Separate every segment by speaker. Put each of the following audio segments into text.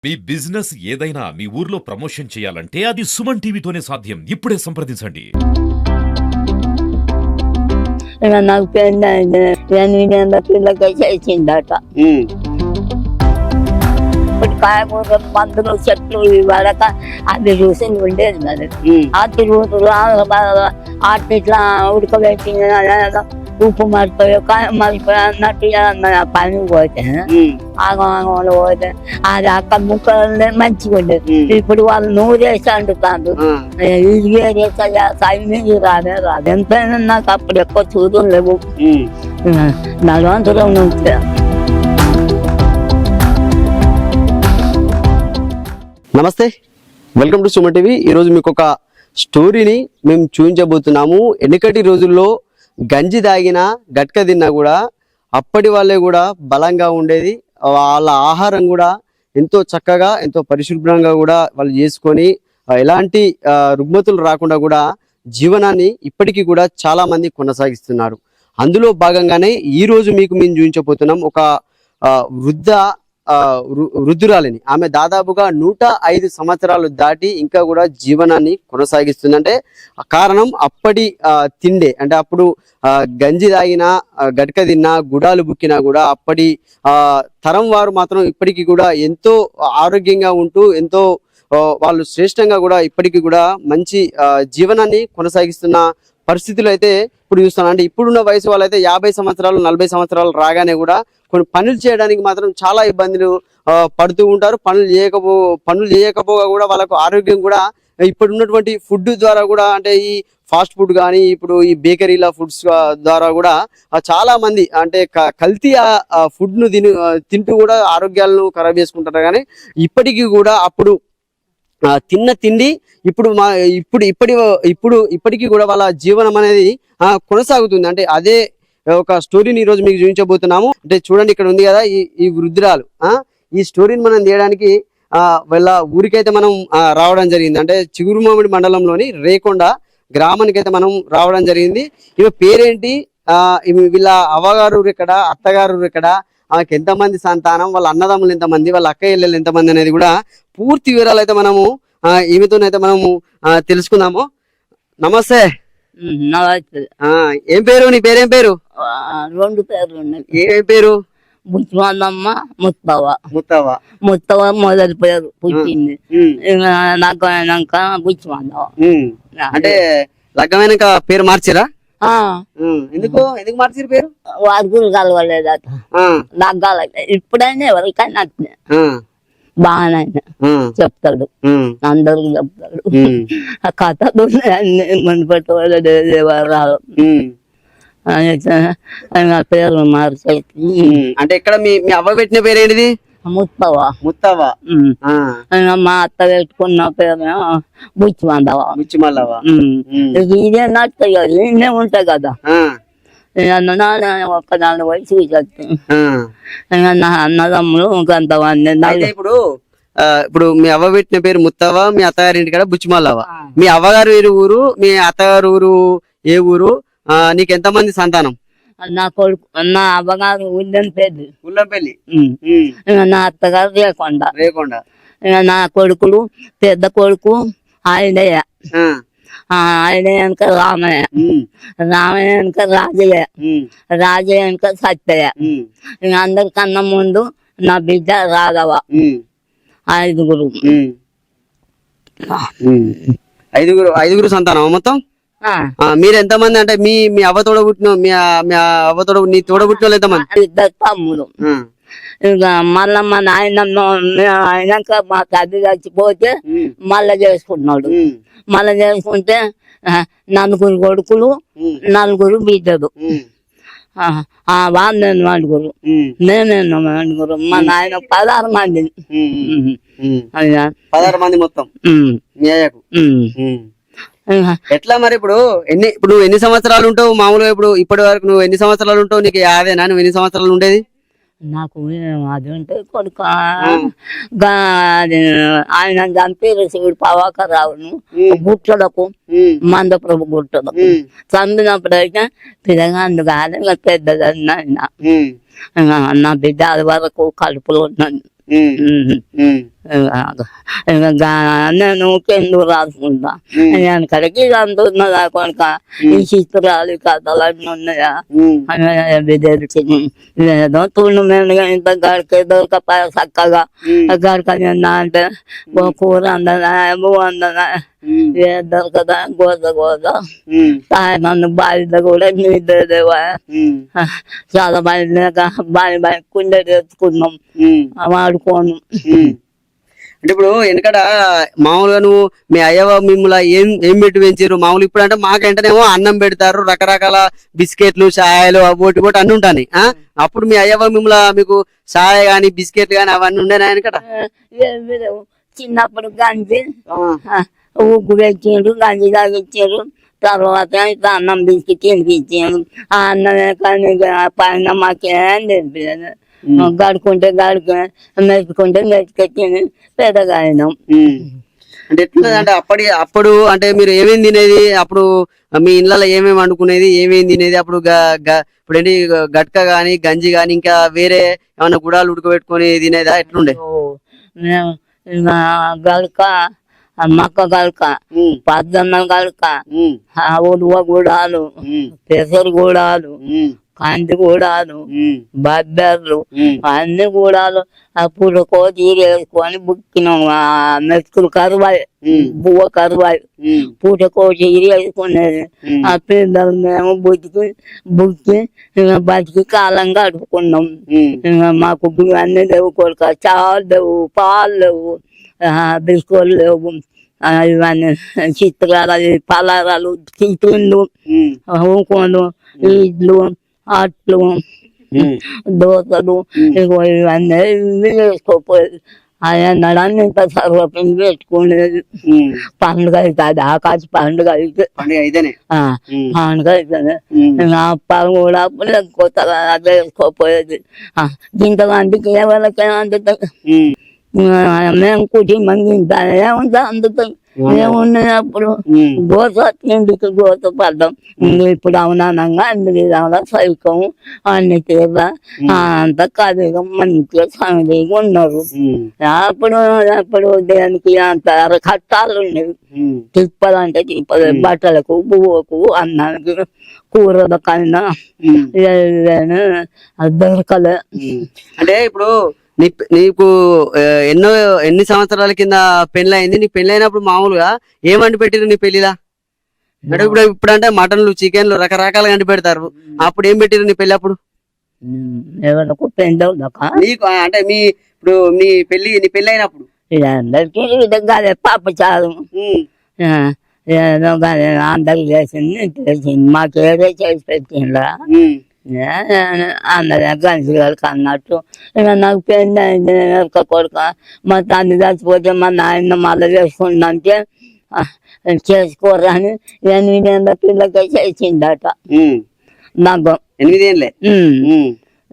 Speaker 1: మీ business ఏదైనా మీ ఊర్లో promotion చేయాలంటే అది సుమన్ టీవీతోనే సాధ్యం. ఇప్పుడే సంప్రదించండి.
Speaker 2: నాకు పెళ్ళి అయింది. 8 పిల్లకి చేసిందట. ఇప్పుడు కాయగూరలు మందులు చెట్లు పడక అది చూసి ఉండేది మరి. ఆ తిరుగుతులు అట్లా ఇట్లా ఉడకబెట్టి ఉప్పు మరిపోయి కాయం మరిపోయి అన్నట్టు పని పోతే ఆగంలో పోతే అది అక్కడ ముక్కలు మంచిగా ఉండేది. ఇప్పుడు వాళ్ళు నూరేసి అంటుతారు, ఇది వేరేసి రాదే రాదు. ఎంతైనా నాకు అప్పుడు ఎక్కువ చూడడం లేవు. నలవంతులో ఉంటే
Speaker 3: నమస్తే, వెల్కమ్ టు సుమన్ టీవీ. ఈరోజు మీకు ఒక స్టోరీని మేము చూపించబోతున్నాము. వెనుకటి రోజుల్లో గంజి తాగినా గట్క తిన్నా కూడా అప్పటి వాళ్ళే కూడా బలంగా ఉండేది. వాళ్ళ ఆహారం కూడా ఎంతో చక్కగా ఎంతో పరిశుభ్రంగా కూడా వాళ్ళు చేసుకొని ఎలాంటి రుగ్మతులు రాకుండా కూడా జీవనాన్ని ఇప్పటికీ కూడా చాలా మంది కొనసాగిస్తున్నారు. అందులో భాగంగానే ఈ రోజు మీకు మేము చూపించబోతున్నాం ఒక వృద్ధురాలిని. ఆమె దాదాపుగా 105 సంవత్సరాలు దాటి ఇంకా కూడా జీవనాన్ని కొనసాగిస్తుంది. అంటే కారణం అప్పటి తిండే. అంటే అప్పుడు గంజి తాగినా గట్క తిన్నా గుడాలు బుక్కినా కూడా అప్పటి తరం వారు మాత్రం ఇప్పటికీ కూడా ఎంతో ఆరోగ్యంగా ఉంటూ ఎంతో వాళ్ళు శ్రేష్టంగా కూడా ఇప్పటికీ కూడా మంచి జీవనాన్ని కొనసాగిస్తున్న పరిస్థితులు అయితే ఇప్పుడు చూస్తున్నాం. అంటే ఇప్పుడున్న వయసు వాళ్ళైతే 50 సంవత్సరాలు 40 సంవత్సరాలు రాగానే కూడా కొన్ని పనులు చేయడానికి మాత్రం చాలా ఇబ్బందులు పడుతూ ఉంటారు. పనులు చేయకపోగా కూడా వాళ్ళకు ఆరోగ్యం కూడా ఇప్పుడు ఉన్నటువంటి ఫుడ్ ద్వారా కూడా, అంటే ఈ ఫాస్ట్ ఫుడ్ కానీ ఇప్పుడు ఈ బేకరీల ఫుడ్స్ ద్వారా కూడా చాలా మంది అంటే కల్తీ ఫుడ్ ను తింటూ కూడా ఆరోగ్యాలను ఖరాబ్ చేసుకుంటారు. కానీ ఇప్పటికీ కూడా అప్పుడు తిన్న తిండి ఇప్పటికీ కూడా వాళ్ళ జీవనం అనేది కొనసాగుతుంది. అంటే అదే ఒక స్టోరీని ఈరోజు మీకు చూపించబోతున్నాము. అంటే చూడండి, ఇక్కడ ఉంది కదా ఈ వృద్ధురాలు. ఈ స్టోరీని మనం తీయడానికి వాళ్ళ ఊరికైతే మనం రావడం జరిగింది. అంటే చిగురుమామిడి మండలంలోని రేకొండ గ్రామానికి అయితే మనం రావడం జరిగింది. ఈమె పేరేంటి, వీళ్ళ అవ్వగారు ఎక్కడ, అత్తగారు ఎక్కడ, ఆమెకి ఎంతమంది సంతానం, వాళ్ళ అన్నదమ్ములు ఎంతమంది, వాళ్ళ అక్క ఇళ్ళలు ఎంతమంది అనేది కూడా పూర్తి వివరాలు అయితే మనము ఈమెతోనైతే మనము తెలుసుకుందాము. నమస్తే. ఏం పేరు, నీ పేరేం పేరు?
Speaker 2: 2 పేర్లు ఉన్నాయి.
Speaker 3: ఏం పేరు?
Speaker 2: ముత్తమ్మ,
Speaker 3: ముత్తవ.
Speaker 2: ముత్తవ మొదటి పేరు పుట్టింది. నాకు అయినాక బుచ్చిమందవ.
Speaker 3: అంటే లగ్గమైనాక పేరు మార్చిరా? ఎందుకు మార్చిరు పేరు?
Speaker 2: వాడుకులు కలవలేదట. నాకు కలగలేదు. ఇప్పుడైనా ఎవరికైనా బాగానే చెప్తాడు, అందరికి చెప్తాడు. ఆ కథలు మునిపెట్టు వివరాలు పేరు మార్చి.
Speaker 3: అంటే ఇక్కడ మీ అవ్వ పెట్టిన పేరు ఏంటిది?
Speaker 2: ముత్తవ. మా అత్త పెట్టుకున్న పేరు బుచ్చిమల్లవ. ఇదే నచ్చ ఇన్నే ఉంటాయి కదా. ఒక్కదాని పోయి చూసేస్తాను. నా అన్నదమ్ములు కొంతమంది.
Speaker 3: ఇప్పుడు మీ అవ్వ పెట్టిన పేరు ముత్తవ, మీ అత్తగారి ఇంటికాడ బుచ్చిమల్లవ. మీ అవ్వగారు ఊరు, మీ అత్తగారు ఊరు ఏ ఊరు? నీకు ఎంతమంది సంతానం?
Speaker 2: నా కొడుకు, నా అవ్వగారు
Speaker 3: ఉల్లంపల్లి,
Speaker 2: నా అత్తగారు రేకొండ. నా కొడుకులు, పెద్ద కొడుకు ఆయనయ్య, ఆయన వెనక రామయ్య, రామయ్య వెనక రాజయ్య వెనక సత్యయ్య. అందరికన్నా ముందు నా బిడ్డ రాఘవ.
Speaker 3: ఐదుగురు సంతానం మొత్తం. మీరు ఎంతమంది? అంటే మీ అవ్వ తోడ పుట్టిన నీ తోడ పుట్టిన వాళ్ళు ఎంతమంది?
Speaker 2: 2 తమ్ముడు. ఇక మళ్ళా మా నాయనమ్మ అయినాక మా తల్లి చచ్చిపోతే మళ్ళా చేసుకున్నాడు. మళ్ళా చేసుకుంటే 4 కొడుకులు, 4 బిడ్డలు. వాళ్ళు 4, నేను 4. మా నాయన 16 మంది.
Speaker 3: 16 మంది మొత్తం. ఎట్లా మరి ఇప్పుడు ఎన్ని సంవత్సరాలు ఉంటావు మామూలుగా? ఇప్పటి వరకు నువ్వు ఎన్ని సంవత్సరాలు ఉంటావు? నీకు యాదేనా? నువ్వు ఎన్ని సంవత్సరాలు ఉండేది?
Speaker 2: నాకు అది ఉంటే కొడుకు ఆయన చంపేరు శివుడు పవాకరావును గుట్టలకు, మందప్రభు గుట్టలకు చంపినప్పుడైతే పిల్లగాండు కాదు పెద్దదన్న నా బిడ్డ అది వరకు కడుపులో ఉన్నాను. నేను ఎందుకు రాసుకుంటా నేను కడికి అంటున్నదా కొనుక ఈ చిత్రాలు కథలన్నీ ఉన్నాయా అవి తెలిసింది ఏదో తుండు మీద ఇంత గడికే దొరకపోయా చక్కగా గడకనిందా అంటే కూర అందదా బువ్వ అందదా దొరకదా గోద నన్ను బాధ్యత కూడా నిద్రదేవా చాలా బాగా కుండ తెచ్చుకున్నాం వాడుకోను.
Speaker 3: అంటే ఇప్పుడు వెనకట మామూలుగా నువ్వు మీ అయ్యవ మిమ్మల్ని ఏం పెట్టి పెంచారు మామూలు ఇప్పుడు అంటే మాకంటేనేమో అన్నం పెడతారు రకరకాల బిస్కెట్లు చాయలు అవి ఒకటి అన్ని ఉంటాయి. అప్పుడు మీ అయ్యవ మిమ్మల్ని మీకు చాయ్ గాని బిస్కెట్లు గాని అవన్నీ ఉండేనా వెనకట?
Speaker 2: చిన్నప్పుడు గంజి ఉగ్గు పెట్టిండ్రు గంజి తాగిచ్చారు తర్వాత ఇట్లా అన్నం బిస్కి తినిపించారు ఆ అన్నమే కానీ పైన మాకేం తెలియదు గడుకుంటే మెచ్చుకుంటే మెచ్చుకొచ్చింది పెద్దగా అయినాం.
Speaker 3: అంటే ఎట్లా అంటే అప్పుడు అంటే మీరు ఏమేమి తినేది అప్పుడు మీ ఇళ్ళలో ఏమేమి వండుకునేది ఏమేమి తినేది అప్పుడు ఇప్పుడు ఏంటి గట్క గాని గంజి గాని ఇంకా వేరే ఏమన్నా గుడాలు ఉడకబెట్టుకొని తినేదా ఎట్లుండే?
Speaker 2: గలక మక్క గలక పద్దన్న గలక ఉలువ గుడాలు పెసరు గుడాలు కంది కూడాలు బబ్బెర్లు అన్ని కూడాలు అప్పుడు కోతీరు వేసుకొని బుక్కినాం మెతుకులు కరువాయి బువ్వ కరువాయి పూట కోతీరు వేసుకునేది ఆ పిల్లలు మేము బుక్కి బతికి కాలం గడుపుకున్నాం. మాకు అన్ని లేవు కొడుక చాలు లేవు పాలు లేవు బిస్కోలు లేవు ఇవన్నీ చిత్రాలు పలారాలు టిఫిన్లు ఊకోలు ఇడ్లు అట్లు దోశలు ఇవన్నీ వేసుకోపోయేది అన్నడాన్ని ఇంత సర్వపిండి పెట్టుకునేది. పండుగ అవుతుంది ఆకాశ పండుగ అయితే పండుగ అవుతుంది అప్పాలు కూడా కొత్తగా అదే వేసుకోపోయేది. ఇంతమందికి ఎవరికైనా అందుతుంది మేము కుటుంబం తింటానే ఏముంటా అందుతాయి ఏమున్నాయి అప్పుడు గోత తిండికి గోత పడ్డం ఇప్పుడు అవునానంగా అన్ని విధాలా సైకం అన్ని తీర అంత కదిగా మంచిగా సంగతిగా ఉన్నారు. అప్పుడు దేనికి అంత కట్టాలు ఉండేవి తిప్పలంటే తిప్పలు బట్టలకు పువ్వుకు అన్నానికి కూరల కన్నా దొరకలే.
Speaker 3: అంటే ఇప్పుడు నీకు ఎన్ని సంవత్సరాల కింద పెళ్లి అయింది? నీ పెళ్లి అయినప్పుడు మామూలుగా ఏమంటి పెట్టిరు నీ పెళ్లిలా? అంటే ఇప్పుడు అంటే మటన్లు చికెన్లు రకరకాలుగా అంటి పెడతారు. అప్పుడు ఏం పెట్టిరు నీ పెళ్లి అప్పుడు? నీకు అంటే ఇప్పుడు నీ పెళ్లి అయినప్పుడు
Speaker 2: అందరికీ విధంగా పాప చాలు ఏదో అందరికి చేసింది తెలిసింది మాకేదో చేసి పెట్టిందా అందరి గంజుగారికి అన్నట్టు ఇక నాకు పెళ్ళి అయింది కొడుక మా తండ్రి చచ్చిపోతే మా నాయన మళ్ళీ చేసుకుందంటే చేసుకోరని 8 ఏళ్ళ పిల్లకే చేసిందట నాకు
Speaker 3: 8 ఏళ్ళే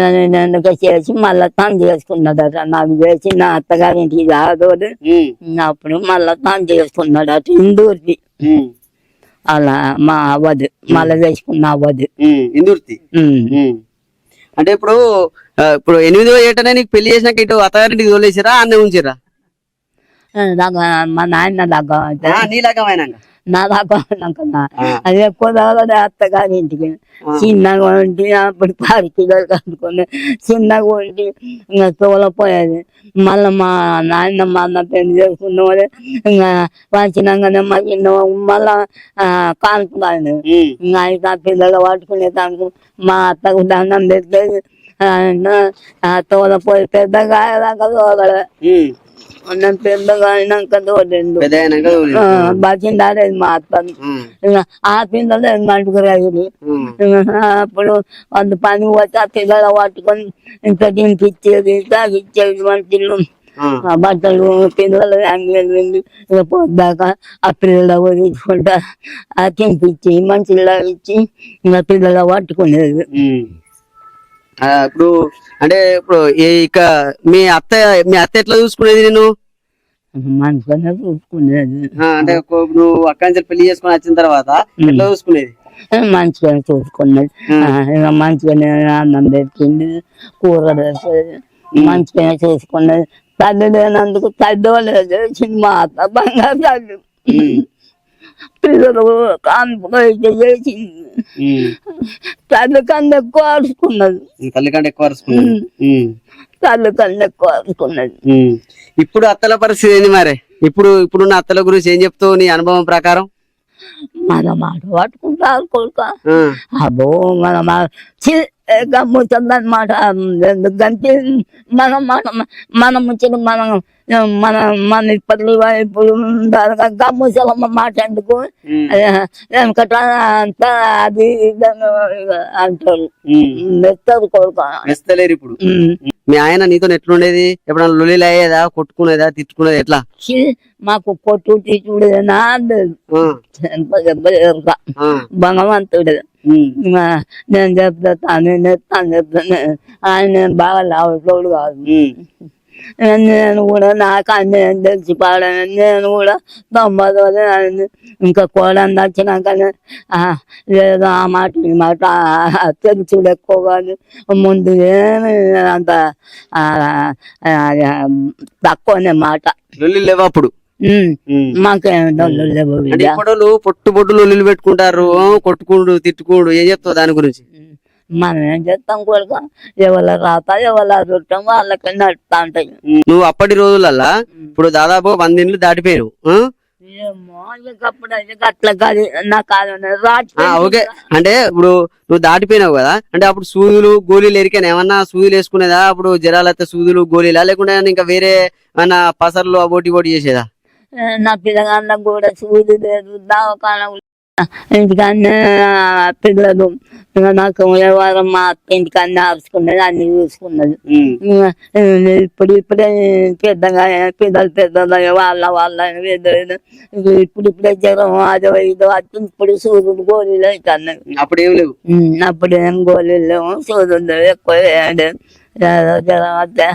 Speaker 2: 8 ఏళ్ళకే చేసి మళ్ళీ తను చేసుకున్నదట. నాకు చేసి నా అత్తగారింటికి రాదోడు అప్పుడు మళ్ళీ తను చేసుకున్నాడట ఇందూర్ది. అలా మా అవ్వదు మళ్ళీ చేసుకున్న అవ్వదు
Speaker 3: ఇందుర్తి. అంటే ఇప్పుడు 8వ ఏటనే నీకు పెళ్లి చేసినాక ఇటు అత్తగారింటికి తోలేసిరా అన్నే ఉంచిరా?
Speaker 2: మా నాయన దగ్గర నా దగ్గర అది ఎక్కువ దగ్గర అత్తగారింటికి చిన్నగా ఉండి అప్పుడు పార్కి కనుక్కొని చిన్నగా ఉండి ఇంకా తోలపోయేది. మళ్ళీ మా నాయన మా అన్న పెళ్లి చేసుకున్న వాళ్ళే ఇంకా వచ్చినాకనే మా చిన్న మళ్ళా కానుకున్నాను ఇంకా అయితే పిల్లలు పట్టుకునే దానికి మా అత్తకు దండం పెట్టేది తోలపోయి పెద్దగా దాకా తోలడే నేను పెద్దగా అయినాక తోలేండు బతిండాలేదు మా అత్తని ఆ పిల్లలు మటుకురాదు. అప్పుడు వాళ్ళు పని పోతే ఆ పిల్లలు పట్టుకొని ఇంత తినిపించేది తాగిచ్చేది మంచిలు బట్టలు పిల్లలు అంగళ్ళు పోద్దాకా ఆ పిల్లలు తీసుకుంటా తినిపించి మంచిగా ఇచ్చి ఇంకా పిల్లలు పట్టుకునేది.
Speaker 3: ఇప్పుడు అంటే ఇప్పుడు ఇక మీ అత్త ఎట్లా చూసుకునేది నేను
Speaker 2: మంచిగానే చూసుకునేది?
Speaker 3: అంటే నువ్వు అక్క నుంచి పెళ్లి చేసుకుని వచ్చిన తర్వాత ఎట్లా చూసుకునేది?
Speaker 2: మంచిగానే చూసుకునేది. మంచిగానే అన్నం పెట్టింది కూర పెట్టేది మంచిగానే చూసుకునేది. తల్లి లేనందుకు తగ్గలేదు సినిమా అత్త బంగారు తల్లి పిల్లలు కాన్పుగా చేసింది తల్లి కన్నా ఎక్కువ అరుచుకున్నది
Speaker 3: తల్లి కంటే ఎక్కువ అరుచుకున్నది.
Speaker 2: తల్లి కన్నా ఎక్కువ అరుచుకున్నది.
Speaker 3: ఇప్పుడు అత్తల పరిస్థితి ఏంది మరి? ఇప్పుడున్న అత్తల గురించి ఏం చెప్తావు నీ అనుభవం ప్రకారం?
Speaker 2: మన మాట పట్టుకుంటారు కొడుక. అబ్బో మన గమ్ముతుందన్నమాట. ఎందుకంటే మనం మనం వచ్చిన మన ఇప్పటి ఇప్పుడు గమ్ముసలమ్మ మాట ఎందుకు వెనకట అంతా అది అంటారు. మెత్తదు కొడుక.
Speaker 3: మెస్తలేరు ఇప్పుడు. మీ ఆయన నీతో ఎట్లుండేది? ఎప్పుడన్నా లొల్లిలు అయ్యేదా, కొట్టుకునేదా, తిట్టుకునేది ఎట్లా?
Speaker 2: మాకు కొట్టు తీసుకుడేనా భగవంతుడు. నేను చెప్తాను చెప్తాను. ఆయన బాగా లావుడు కాదు. నేను కూడా నాకు అన్యాయం తెలిసిపోయాను. నేను కూడా 90 ఇంకా కోడని వచ్చినాకనే లేదో ఆ మాట ఈ మాట తెలుసుడు ఎక్కువ కాదు. ముందు ఏమి అంత తక్కువనే మాట.
Speaker 3: లొల్లి లేవు అప్పుడు?
Speaker 2: మాకేమి డొల్లు లేవు.
Speaker 3: పొట్టు పొట్టు లొల్లిలు పెట్టుకుంటారు, కొట్టుకుండు తిట్టుకుండు. ఏం చెప్తావు దాని గురించి?
Speaker 2: మనం ఏం చేస్తాం కొడుక, ఎవరు రాత ఎవరు చుట్టాం వాళ్ళకి నడుపుతా ఉంటాయి.
Speaker 3: నువ్వు అప్పటి రోజులల్లా ఇప్పుడు దాదాపు 100 ఇండ్లు దాటిపోయారు.
Speaker 2: ఏమో అప్పుడు అట్లా కాదు నాకు.
Speaker 3: ఓకే, అంటే ఇప్పుడు నువ్వు దాటిపోయినావు కదా, అంటే అప్పుడు సూదులు గోళీలు ఎరికాను ఏమన్నా? సూదులు వేసుకునేదా అప్పుడు? జ్వరాలైతే సూదులు గోళీలా, లేకుంటే ఇంకా వేరే ఏమన్నా పసర్లు ఓటి చేసేదా?
Speaker 2: నా పిల్లగాళ్ళకు కూడా సూది లేదు, దవాఖాన ఇంటికన్నా పిల్లలు నాకు ఎవరు మా అత్త ఇంటికన్నా ఆర్చుకున్నది, అన్ని చూసుకున్నది. ఇప్పుడే పెద్దగా పెద్దలు వాళ్ళ ఇప్పుడిప్పుడే జ్వరం అదో ఇదో వచ్చి ఇప్పుడు సూదులు గోళీలు అవుతున్నాయి.
Speaker 3: అప్పుడేం లేవు.
Speaker 2: అప్పుడేం గోళీలు లేవు, సూదులు ఎక్కువ జ్వరం వస్తే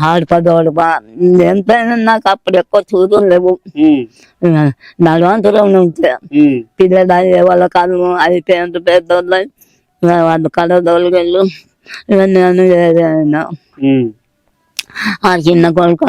Speaker 2: ఆడపదోడపా ఎంతైనా నాకు అప్పుడు ఎక్కువ చూదులు లేవు. నడవంతురం నుంచి పిల్లలు వాళ్ళ కాదు అయిపోయేంత పెద్దోళ్ళు వాళ్ళు కలదోళ్ళు ఇవన్నీ ఆ చిన్న కొడుకు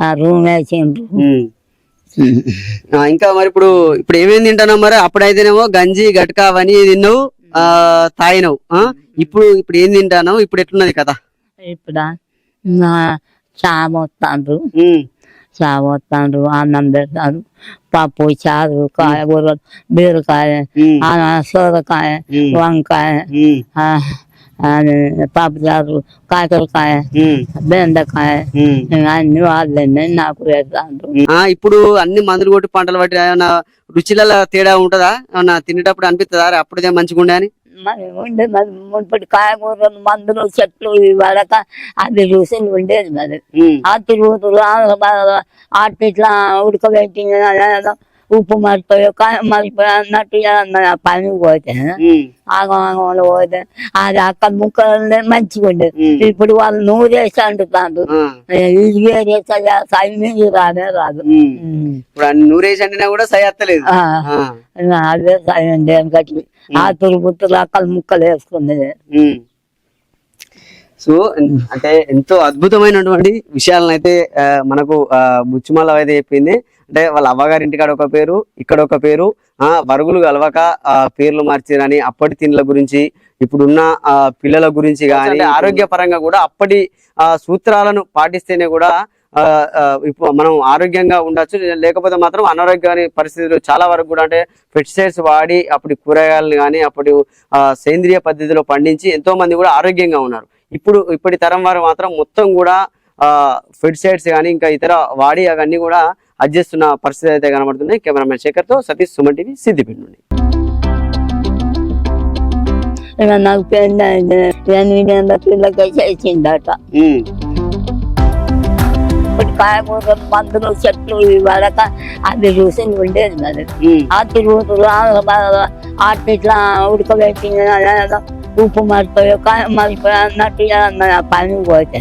Speaker 2: ఆ రూమ్ వేసిండ్రు.
Speaker 3: ఇంకా మరి ఇప్పుడు ఏమేమి తింటావు మరి? అప్పుడైతేనేమో గంజి గట్కా అవన్నీ తిన్నావు, తాగినావు. ఇప్పుడు ఏం తింటాను? ఇప్పుడు ఎట్లున్నది కదా?
Speaker 2: ఇప్పుడా చామొత్తాండ్రు, అన్నం పెడతారు, పప్పు, చారు, కాయగూరలు, బీరకాయ, సోరకాయ, వంకాయ, పప్పుచారు, కాకరకాయ, బెండకాయ అన్ని వాళ్ళని నాకు పెడతాండ్రు.
Speaker 3: ఇప్పుడు అన్ని మందులు కొట్టి పంటలు పట్టి ఏమన్నా రుచిల తేడా ఉంటదా? ఏమన్నా తినేటప్పుడు అనిపిస్తుందా అప్పుడే మంచిగా ఉండే అని?
Speaker 2: మరి ఉండే మరి మునుపటి కాయగూరలు మందులు చెట్లు పడక అది రుసులు ఉండేది. మరి ఆ తిరుగుతులు ఆటి ఇట్లా ఉడకబెట్టి ఉప్పు మరిపోయో కాయ మరిపోయి అన్నట్టు పని పోతే ఆగంలో పోతే అది అక్కడ ముక్కలు మంచిగా ఉండేది. ఇప్పుడు వాళ్ళు నూరేసి అంటుతారు, ఇది వేరే సైన్యం రానే రాదు.
Speaker 3: నూరేసి అంటున్నా కూడా సయత్తలేదు.
Speaker 2: అదే సైన్ దేనికట్లు ఆ తురుగుతులు అక్కడ ముక్కలు వేసుకునేది.
Speaker 3: సో అంటే ఎంతో అద్భుతమైనటువంటి విషయాలను అయితే మనకు బుచ్చిమల్ల అయితే చెప్పింది. అంటే వాళ్ళ అవ్వగారి ఇంటికాడ ఒక పేరు, ఇక్కడ ఒక పేరు, వరుగులు కలవక పేర్లు మార్చిరని, అప్పటి తిండ్ల గురించి, ఇప్పుడున్న పిల్లల గురించి కానీ ఆరోగ్యపరంగా కూడా అప్పటి సూత్రాలను పాటిస్తేనే కూడా ఇప్పుడు మనం ఆరోగ్యంగా ఉండొచ్చు. లేకపోతే మాత్రం అనారోగ్య పరిస్థితులు చాలా వరకు కూడా, అంటే పెస్టిసైడ్స్ వాడి అప్పటి కూరగాయలను కానీ అప్పటి సేంద్రియ పద్ధతిలో పండించి ఎంతో మంది కూడా ఆరోగ్యంగా ఉన్నారు. ఇప్పటి తరం వారు మాత్రం మొత్తం కూడా పెస్టిసైడ్స్ కానీ ఇంకా ఇతర వాడి అవన్నీ కూడా అడ్జేస్తున్న పరిస్థితి అయితే కనబడుతుంది. కెమెరామెన్ శేఖర్తో సతీష్, సుమన్ టీవీ, సిద్దిపేట నుండి.
Speaker 2: నాకు పిల్లకి చేసిందట. కాయగూరలు మందులు చెట్లు పడక అది రుసులు ఉండేది. మరి ఆ తిరుగుతులు ఆటి ఇట్లా ఉడకబెట్టి ఉప్పు మరిపోయో కాయ మరిపోయి అన్నట్టు పని పోతే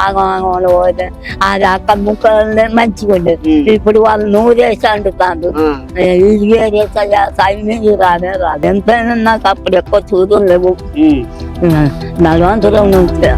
Speaker 2: ఆగంలో పోతే అది అక్కడ ముక్కలు మంచిగా ఉండేది. ఇప్పుడు వాళ్ళు నూరేసి అంటుతారు, ఇది వేరే సైన్యం రానే రాదు. ఎంతైనా నాకు అప్పుడు ఎక్కువ చూదులు లేవు. నడవంతురం నుంచి